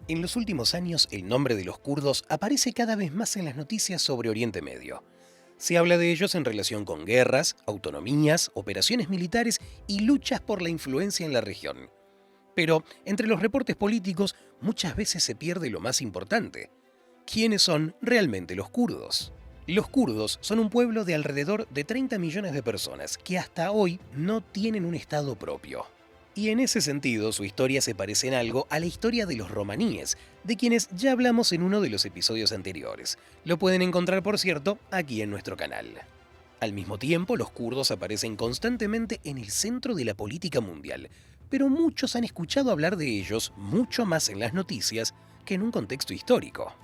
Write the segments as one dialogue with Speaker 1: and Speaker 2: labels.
Speaker 1: En los últimos años, el nombre de los kurdos aparece cada vez más en las noticias sobre Oriente Medio. Se habla de ellos en relación con guerras, autonomías, operaciones militares y luchas por la influencia en la región. Pero entre los reportes políticos muchas veces se pierde lo más importante. ¿Quiénes son realmente los kurdos? Los kurdos son un pueblo de alrededor de 30 millones de personas que hasta hoy no tienen un estado propio. Y en ese sentido, su historia se parece en algo a la historia de los romaníes, de quienes ya hablamos en uno de los episodios anteriores. Lo pueden encontrar, por cierto, aquí en nuestro canal. Al mismo tiempo, los kurdos aparecen constantemente en el centro de la política mundial, pero muchos han escuchado hablar de ellos mucho más en las noticias que en un contexto histórico.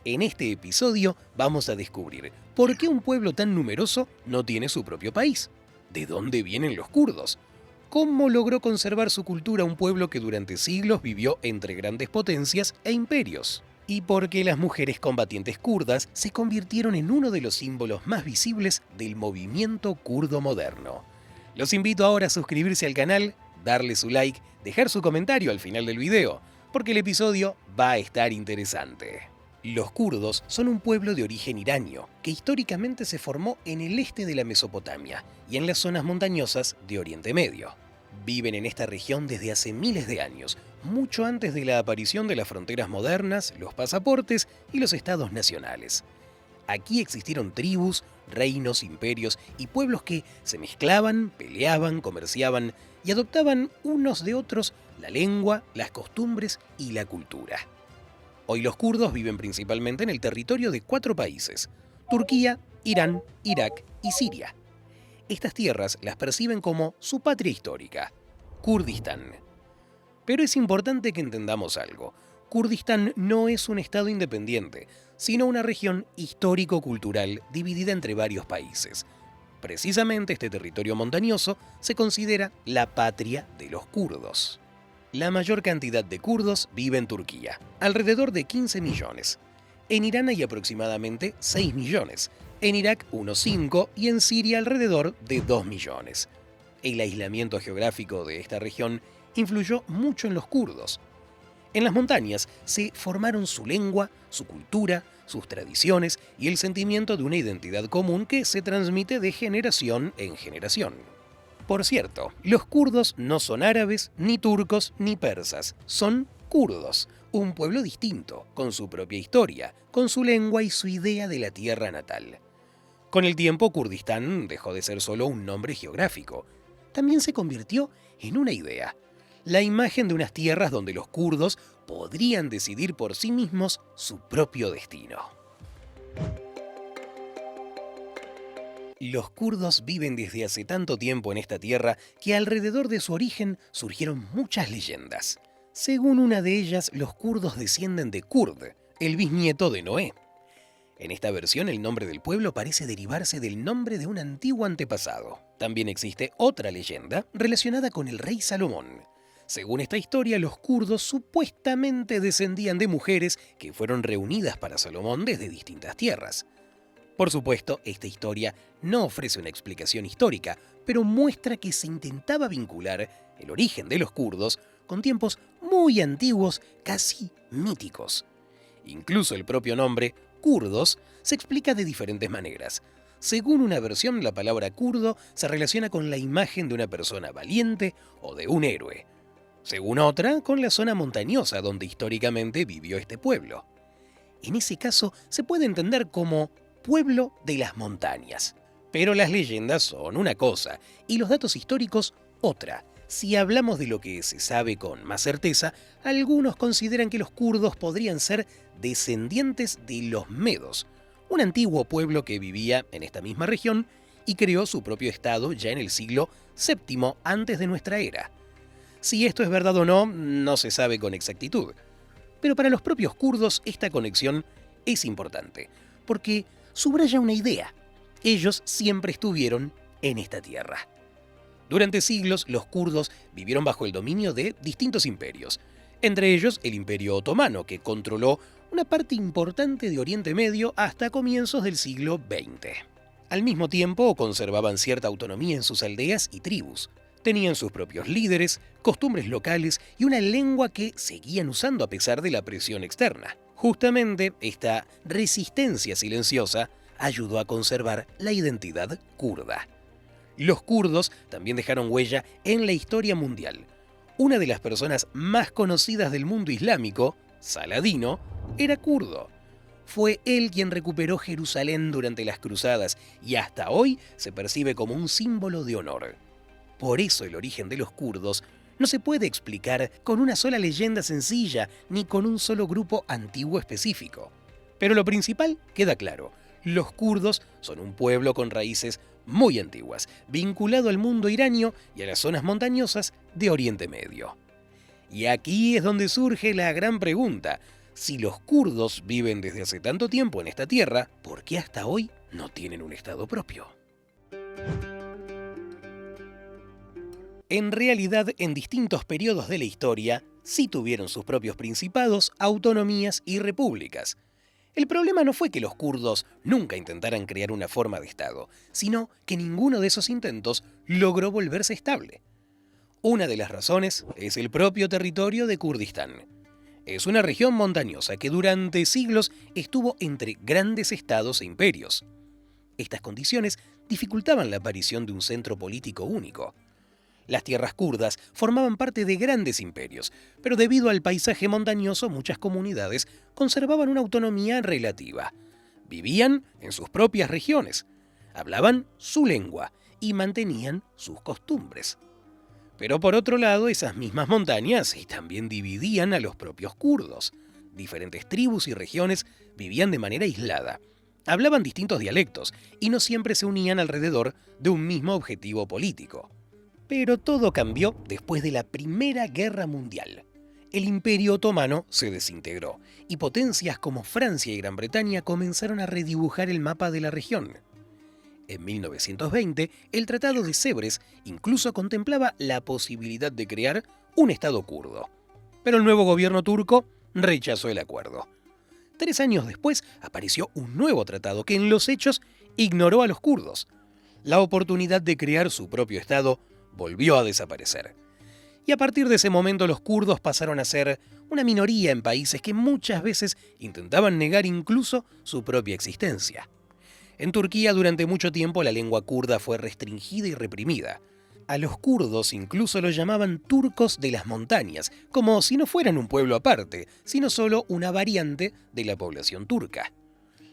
Speaker 1: En este episodio vamos a descubrir por qué un pueblo tan numeroso no tiene su propio país, de dónde vienen los kurdos, cómo logró conservar su cultura un pueblo que durante siglos vivió entre grandes potencias e imperios, y por qué las mujeres combatientes kurdas se convirtieron en uno de los símbolos más visibles del movimiento kurdo moderno. Los invito ahora a suscribirse al canal, darle su like, dejar su comentario al final del video, porque el episodio va a estar interesante. Los kurdos son un pueblo de origen iranio que históricamente se formó en el este de la Mesopotamia y en las zonas montañosas de Oriente Medio. Viven en esta región desde hace miles de años, mucho antes de la aparición de las fronteras modernas, los pasaportes y los estados nacionales. Aquí existieron tribus, reinos, imperios y pueblos que se mezclaban, peleaban, comerciaban y adoptaban unos de otros la lengua, las costumbres y la cultura. Hoy los kurdos viven principalmente en el territorio de 4 países: Turquía, Irán, Irak y Siria. Estas tierras las perciben como su patria histórica, Kurdistán. Pero es importante que entendamos algo. Kurdistán no es un estado independiente, sino una región histórico-cultural dividida entre varios países. Precisamente este territorio montañoso se considera la patria de los kurdos. La mayor cantidad de kurdos vive en Turquía, alrededor de 15 millones. En Irán hay aproximadamente 6 millones, en Irak unos 5 y en Siria alrededor de 2 millones. El aislamiento geográfico de esta región influyó mucho en los kurdos. En las montañas se formaron su lengua, su cultura, sus tradiciones y el sentimiento de una identidad común que se transmite de generación en generación. Por cierto, los kurdos no son árabes, ni turcos, ni persas, son kurdos, un pueblo distinto, con su propia historia, con su lengua y su idea de la tierra natal. Con el tiempo, Kurdistán dejó de ser solo un nombre geográfico. También se convirtió en una idea, la imagen de unas tierras donde los kurdos podrían decidir por sí mismos su propio destino. Los kurdos viven desde hace tanto tiempo en esta tierra que alrededor de su origen surgieron muchas leyendas. Según una de ellas, los kurdos descienden de Kurd, el bisnieto de Noé. En esta versión, el nombre del pueblo parece derivarse del nombre de un antiguo antepasado. También existe otra leyenda relacionada con el rey Salomón. Según esta historia, los kurdos supuestamente descendían de mujeres que fueron reunidas para Salomón desde distintas tierras. Por supuesto, esta historia no ofrece una explicación histórica, pero muestra que se intentaba vincular el origen de los kurdos con tiempos muy antiguos, casi míticos. Incluso el propio nombre, kurdos, se explica de diferentes maneras. Según una versión, la palabra kurdo se relaciona con la imagen de una persona valiente o de un héroe. Según otra, con la zona montañosa donde históricamente vivió este pueblo. En ese caso, se puede entender como pueblo de las montañas. Pero las leyendas son una cosa y los datos históricos otra. Si hablamos de lo que se sabe con más certeza, algunos consideran que los kurdos podrían ser descendientes de los medos, un antiguo pueblo que vivía en esta misma región y creó su propio estado ya en el siglo VII antes de nuestra era. Si esto es verdad o no, no se sabe con exactitud. Pero para los propios kurdos esta conexión es importante, porque subraya una idea: ellos siempre estuvieron en esta tierra. Durante siglos, los kurdos vivieron bajo el dominio de distintos imperios, entre ellos el Imperio Otomano, que controló una parte importante de Oriente Medio hasta comienzos del siglo XX. Al mismo tiempo, conservaban cierta autonomía en sus aldeas y tribus. Tenían sus propios líderes, costumbres locales y una lengua que seguían usando a pesar de la presión externa. Justamente esta resistencia silenciosa ayudó a conservar la identidad kurda. Los kurdos también dejaron huella en la historia mundial. Una de las personas más conocidas del mundo islámico, Saladino, era kurdo. Fue él quien recuperó Jerusalén durante las cruzadas y hasta hoy se percibe como un símbolo de honor. Por eso el origen de los kurdos no se puede explicar con una sola leyenda sencilla ni con un solo grupo antiguo específico. Pero lo principal queda claro: los kurdos son un pueblo con raíces muy antiguas, vinculado al mundo iranio y a las zonas montañosas de Oriente Medio. Y aquí es donde surge la gran pregunta: si los kurdos viven desde hace tanto tiempo en esta tierra, ¿por qué hasta hoy no tienen un estado propio? En realidad, en distintos periodos de la historia, sí tuvieron sus propios principados, autonomías y repúblicas. El problema no fue que los kurdos nunca intentaran crear una forma de Estado, sino que ninguno de esos intentos logró volverse estable. Una de las razones es el propio territorio de Kurdistán. Es una región montañosa que durante siglos estuvo entre grandes estados e imperios. Estas condiciones dificultaban la aparición de un centro político único. Las tierras kurdas formaban parte de grandes imperios, pero debido al paisaje montañoso muchas comunidades conservaban una autonomía relativa. Vivían en sus propias regiones, hablaban su lengua y mantenían sus costumbres. Pero por otro lado, esas mismas montañas también dividían a los propios kurdos. Diferentes tribus y regiones vivían de manera aislada, hablaban distintos dialectos y no siempre se unían alrededor de un mismo objetivo político. Pero todo cambió después de la Primera Guerra Mundial. El Imperio Otomano se desintegró y potencias como Francia y Gran Bretaña comenzaron a redibujar el mapa de la región. En 1920, el Tratado de Sèvres incluso contemplaba la posibilidad de crear un Estado kurdo. Pero el nuevo gobierno turco rechazó el acuerdo. 3 años después apareció un nuevo tratado que en los hechos ignoró a los kurdos. La oportunidad de crear su propio Estado volvió a desaparecer. Y a partir de ese momento los kurdos pasaron a ser una minoría en países que muchas veces intentaban negar incluso su propia existencia. En Turquía durante mucho tiempo la lengua kurda fue restringida y reprimida. A los kurdos incluso los llamaban turcos de las montañas, como si no fueran un pueblo aparte, sino solo una variante de la población turca.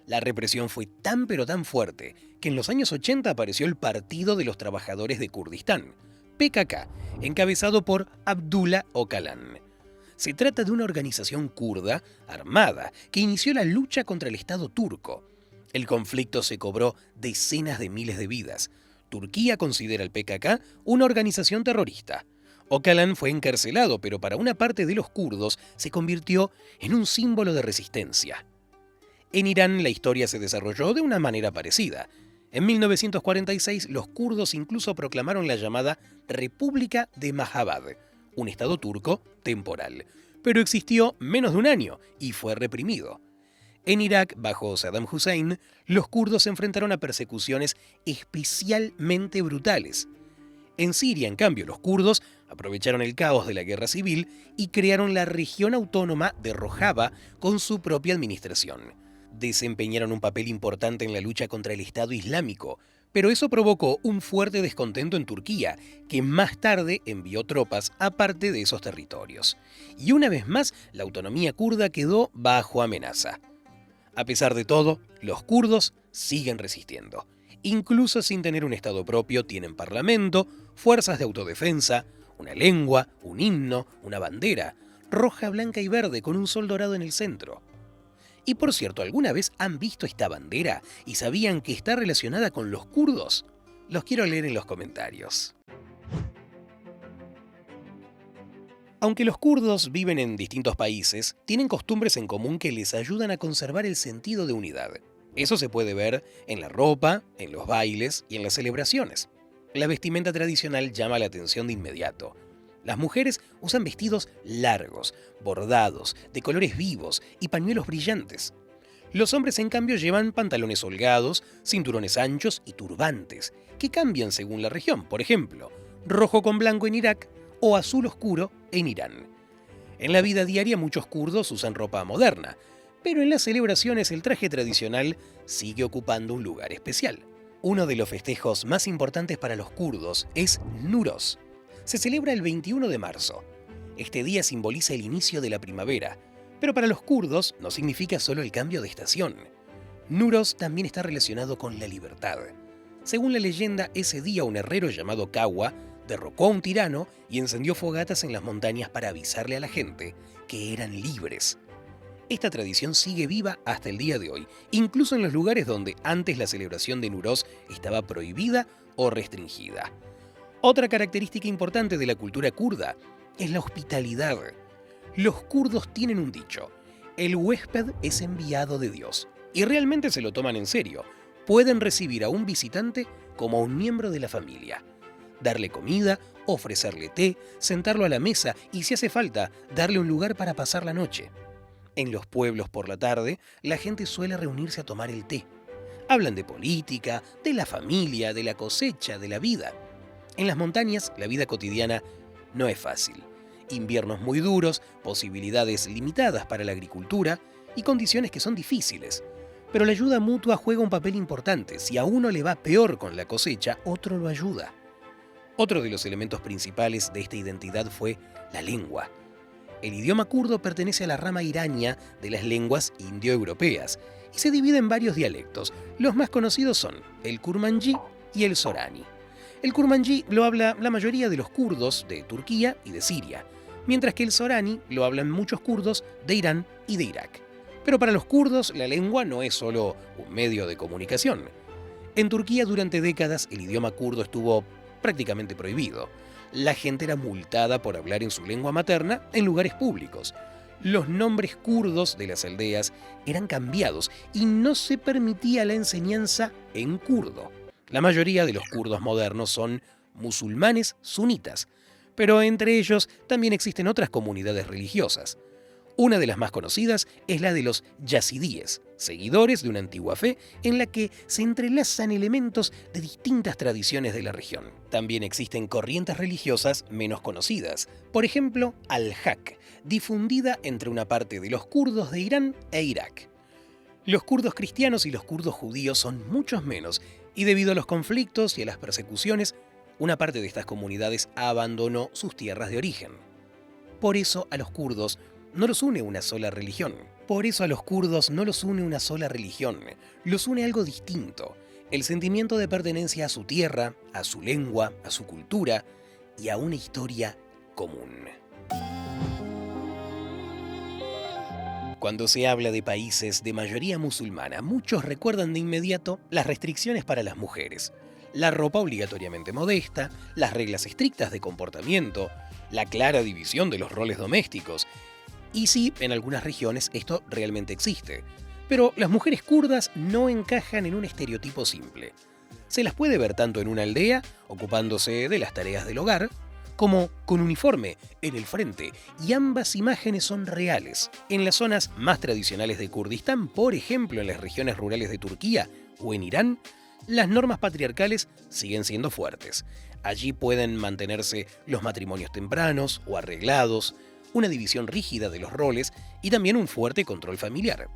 Speaker 1: La represión fue tan pero tan fuerte que en los años 80 apareció el Partido de los Trabajadores de Kurdistán, PKK, encabezado por Abdullah Öcalan. Se trata de una organización kurda armada que inició la lucha contra el Estado turco. El conflicto se cobró decenas de miles de vidas. Turquía considera al PKK una organización terrorista. Öcalan fue encarcelado, pero para una parte de los kurdos se convirtió en un símbolo de resistencia. En Irán la historia se desarrolló de una manera parecida. En 1946 los kurdos incluso proclamaron la llamada República de Mahabad, un estado turco temporal, pero existió menos de un año y fue reprimido. En Irak, bajo Saddam Hussein, los kurdos se enfrentaron a persecuciones especialmente brutales. En Siria, en cambio, los kurdos aprovecharon el caos de la guerra civil y crearon la región autónoma de Rojava con su propia administración. Desempeñaron un papel importante en la lucha contra el Estado Islámico, pero eso provocó un fuerte descontento en Turquía, que más tarde envió tropas a parte de esos territorios. Y una vez más, la autonomía kurda quedó bajo amenaza. A pesar de todo, los kurdos siguen resistiendo. Incluso sin tener un estado propio, tienen parlamento, fuerzas de autodefensa, una lengua, un himno, una bandera, roja, blanca y verde con un sol dorado en el centro. Y por cierto, ¿alguna vez han visto esta bandera y sabían que está relacionada con los kurdos? Los quiero leer en los comentarios. Aunque los kurdos viven en distintos países, tienen costumbres en común que les ayudan a conservar el sentido de unidad. Eso se puede ver en la ropa, en los bailes y en las celebraciones. La vestimenta tradicional llama la atención de inmediato. Las mujeres usan vestidos largos, bordados, de colores vivos y pañuelos brillantes. Los hombres, en cambio, llevan pantalones holgados, cinturones anchos y turbantes, que cambian según la región. Por ejemplo, rojo con blanco en Irak o azul oscuro en Irán. En la vida diaria muchos kurdos usan ropa moderna, pero en las celebraciones el traje tradicional sigue ocupando un lugar especial. Uno de los festejos más importantes para los kurdos es Nuruz. Se celebra el 21 de marzo. Este día simboliza el inicio de la primavera, pero para los kurdos no significa solo el cambio de estación. Nuruz también está relacionado con la libertad. Según la leyenda, ese día un herrero llamado Kawa derrocó a un tirano y encendió fogatas en las montañas para avisarle a la gente que eran libres. Esta tradición sigue viva hasta el día de hoy, incluso en los lugares donde antes la celebración de Nuruz estaba prohibida o restringida. Otra característica importante de la cultura kurda es la hospitalidad. Los kurdos tienen un dicho: el huésped es enviado de Dios, y realmente se lo toman en serio. Pueden recibir a un visitante como a un miembro de la familia, darle comida, ofrecerle té, sentarlo a la mesa y, si hace falta, darle un lugar para pasar la noche. En los pueblos por la tarde, la gente suele reunirse a tomar el té. Hablan de política, de la familia, de la cosecha, de la vida. En las montañas, la vida cotidiana no es fácil. Inviernos muy duros, posibilidades limitadas para la agricultura y condiciones que son difíciles. Pero la ayuda mutua juega un papel importante. Si a uno le va peor con la cosecha, otro lo ayuda. Otro de los elementos principales de esta identidad fue la lengua. El idioma kurdo pertenece a la rama irania de las lenguas indoeuropeas y se divide en varios dialectos. Los más conocidos son el kurmanji y el sorani. El kurmanji lo habla la mayoría de los kurdos de Turquía y de Siria, mientras que el sorani lo hablan muchos kurdos de Irán y de Irak. Pero para los kurdos la lengua no es solo un medio de comunicación. En Turquía durante décadas el idioma kurdo estuvo prácticamente prohibido. La gente era multada por hablar en su lengua materna en lugares públicos. Los nombres kurdos de las aldeas eran cambiados y no se permitía la enseñanza en kurdo. La mayoría de los kurdos modernos son musulmanes sunitas, pero entre ellos también existen otras comunidades religiosas. Una de las más conocidas es la de los yazidíes, seguidores de una antigua fe en la que se entrelazan elementos de distintas tradiciones de la región. También existen corrientes religiosas menos conocidas, por ejemplo, al-Haq, difundida entre una parte de los kurdos de Irán e Irak. Los kurdos cristianos y los kurdos judíos son muchos menos, y debido a los conflictos y a las persecuciones, una parte de estas comunidades abandonó sus tierras de origen. Por eso a los kurdos no los une una sola religión. Los une algo distinto: el sentimiento de pertenencia a su tierra, a su lengua, a su cultura y a una historia común. Cuando se habla de países de mayoría musulmana, muchos recuerdan de inmediato las restricciones para las mujeres, la ropa obligatoriamente modesta, las reglas estrictas de comportamiento, la clara división de los roles domésticos. Y sí, en algunas regiones esto realmente existe, pero las mujeres kurdas no encajan en un estereotipo simple. Se las puede ver tanto en una aldea, ocupándose de las tareas del hogar, como con uniforme en el frente, y ambas imágenes son reales. En las zonas más tradicionales de Kurdistán, por ejemplo en las regiones rurales de Turquía o en Irán, las normas patriarcales siguen siendo fuertes. Allí pueden mantenerse los matrimonios tempranos o arreglados, una división rígida de los roles y también un fuerte control familiar.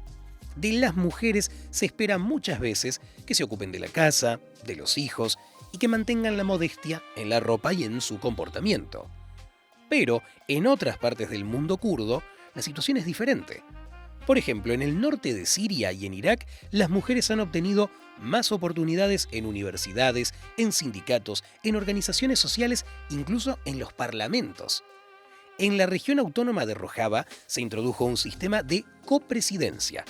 Speaker 1: De las mujeres se espera muchas veces que se ocupen de la casa, de los hijos y que mantengan la modestia en la ropa y en su comportamiento. Pero en otras partes del mundo kurdo, la situación es diferente. Por ejemplo, en el norte de Siria y en Irak, las mujeres han obtenido más oportunidades en universidades, en sindicatos, en organizaciones sociales, incluso en los parlamentos. En la región autónoma de Rojava se introdujo un sistema de copresidencia.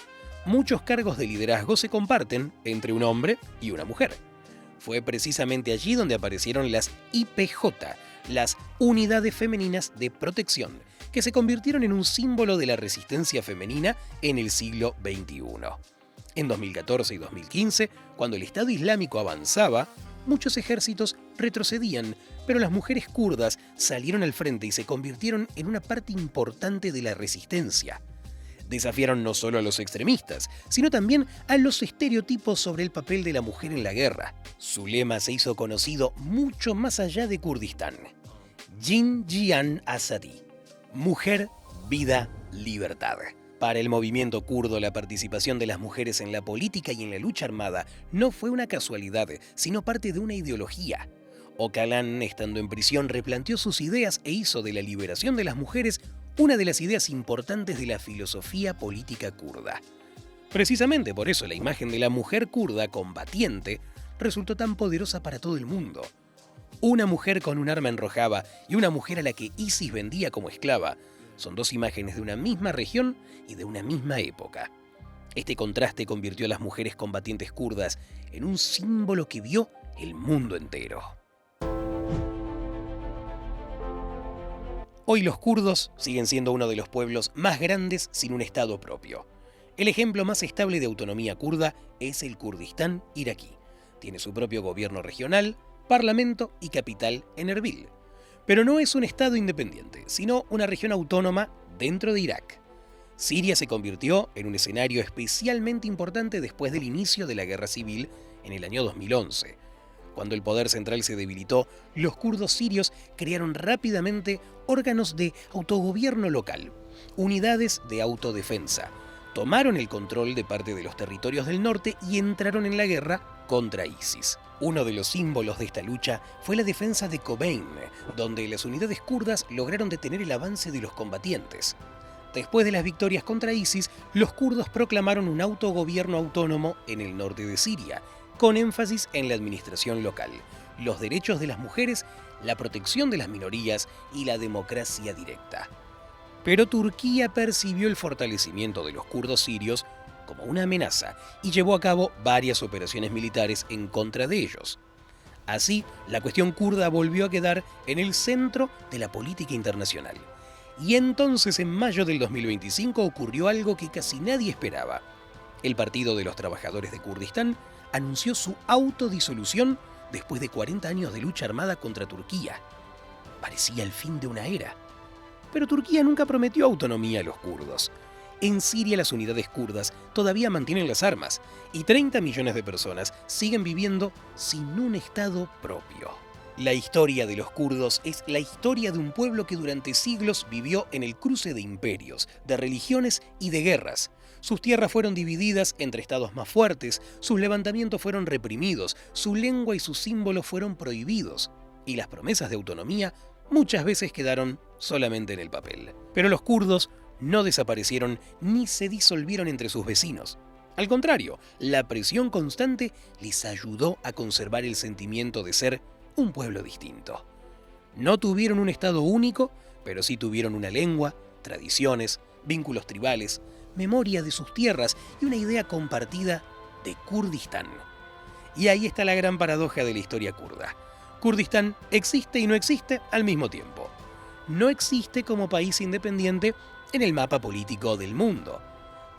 Speaker 1: Muchos cargos de liderazgo se comparten entre un hombre y una mujer. Fue precisamente allí donde aparecieron las IPJ, las Unidades Femeninas de Protección, que se convirtieron en un símbolo de la resistencia femenina en el siglo XXI. En 2014 y 2015, cuando el Estado Islámico avanzaba, muchos ejércitos retrocedían, pero las mujeres kurdas salieron al frente y se convirtieron en una parte importante de la resistencia. Desafiaron no solo a los extremistas, sino también a los estereotipos sobre el papel de la mujer en la guerra. Su lema se hizo conocido mucho más allá de Kurdistán. Jin Jiyan Azadi. Mujer, vida, libertad. Para el movimiento kurdo, la participación de las mujeres en la política y en la lucha armada no fue una casualidad, sino parte de una ideología. Öcalan, estando en prisión, replanteó sus ideas e hizo de la liberación de las mujeres una de las ideas importantes de la filosofía política kurda. Precisamente por eso la imagen de la mujer kurda combatiente resultó tan poderosa para todo el mundo. Una mujer con un arma enrojada y una mujer a la que ISIS vendía como esclava son dos imágenes de una misma región y de una misma época. Este contraste convirtió a las mujeres combatientes kurdas en un símbolo que vio el mundo entero. Hoy los kurdos siguen siendo uno de los pueblos más grandes sin un estado propio. El ejemplo más estable de autonomía kurda es el Kurdistán iraquí. Tiene su propio gobierno regional, parlamento y capital en Erbil. Pero no es un estado independiente, sino una región autónoma dentro de Irak. Siria se convirtió en un escenario especialmente importante después del inicio de la guerra civil en el año 2011. Cuando el poder central se debilitó, los kurdos sirios crearon rápidamente órganos de autogobierno local, unidades de autodefensa, tomaron el control de parte de los territorios del norte y entraron en la guerra contra ISIS. Uno de los símbolos de esta lucha fue la defensa de Kobane, donde las unidades kurdas lograron detener el avance de los combatientes. Después de las victorias contra ISIS, los kurdos proclamaron un autogobierno autónomo en el norte de Siria, con énfasis en la administración local, los derechos de las mujeres, la protección de las minorías y la democracia directa. Pero Turquía percibió el fortalecimiento de los kurdos sirios como una amenaza y llevó a cabo varias operaciones militares en contra de ellos. Así, la cuestión kurda volvió a quedar en el centro de la política internacional. Y entonces, en mayo del 2025, ocurrió algo que casi nadie esperaba. El Partido de los Trabajadores de Kurdistán anunció su autodisolución después de 40 años de lucha armada contra Turquía. Parecía el fin de una era. Pero Turquía nunca prometió autonomía a los kurdos. En Siria las unidades kurdas todavía mantienen las armas y 30 millones de personas siguen viviendo sin un estado propio. La historia de los kurdos es la historia de un pueblo que durante siglos vivió en el cruce de imperios, de religiones y de guerras. Sus tierras fueron divididas entre estados más fuertes, sus levantamientos fueron reprimidos, su lengua y sus símbolos fueron prohibidos, y las promesas de autonomía muchas veces quedaron solamente en el papel. Pero los kurdos no desaparecieron ni se disolvieron entre sus vecinos. Al contrario, la presión constante les ayudó a conservar el sentimiento de ser un pueblo distinto. No tuvieron un estado único, pero sí tuvieron una lengua, tradiciones, vínculos tribales, memoria de sus tierras y una idea compartida de Kurdistán. Y ahí está la gran paradoja de la historia kurda. Kurdistán existe y no existe al mismo tiempo. No existe como país independiente en el mapa político del mundo,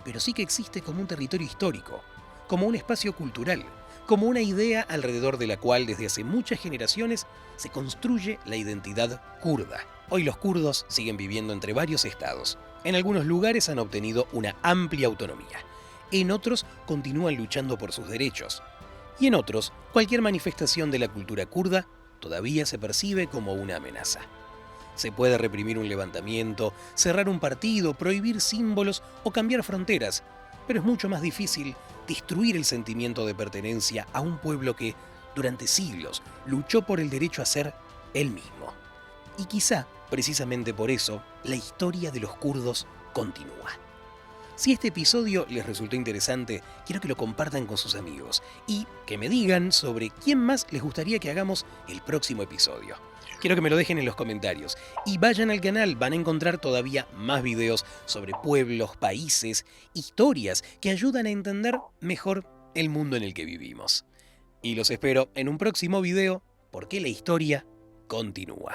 Speaker 1: pero sí que existe como un territorio histórico, como un espacio cultural, como una idea alrededor de la cual desde hace muchas generaciones se construye la identidad kurda. Hoy los kurdos siguen viviendo entre varios estados. En algunos lugares han obtenido una amplia autonomía. En otros continúan luchando por sus derechos. Y en otros, cualquier manifestación de la cultura kurda todavía se percibe como una amenaza. Se puede reprimir un levantamiento, cerrar un partido, prohibir símbolos o cambiar fronteras, pero es mucho más difícil destruir el sentimiento de pertenencia a un pueblo que, durante siglos, luchó por el derecho a ser él mismo. Y quizá, precisamente por eso, la historia de los kurdos continúa. Si este episodio les resultó interesante, quiero que lo compartan con sus amigos y que me digan sobre quién más les gustaría que hagamos el próximo episodio. Quiero que me lo dejen en los comentarios y vayan al canal, van a encontrar todavía más videos sobre pueblos, países, historias que ayudan a entender mejor el mundo en el que vivimos. Y los espero en un próximo video porque la historia continúa.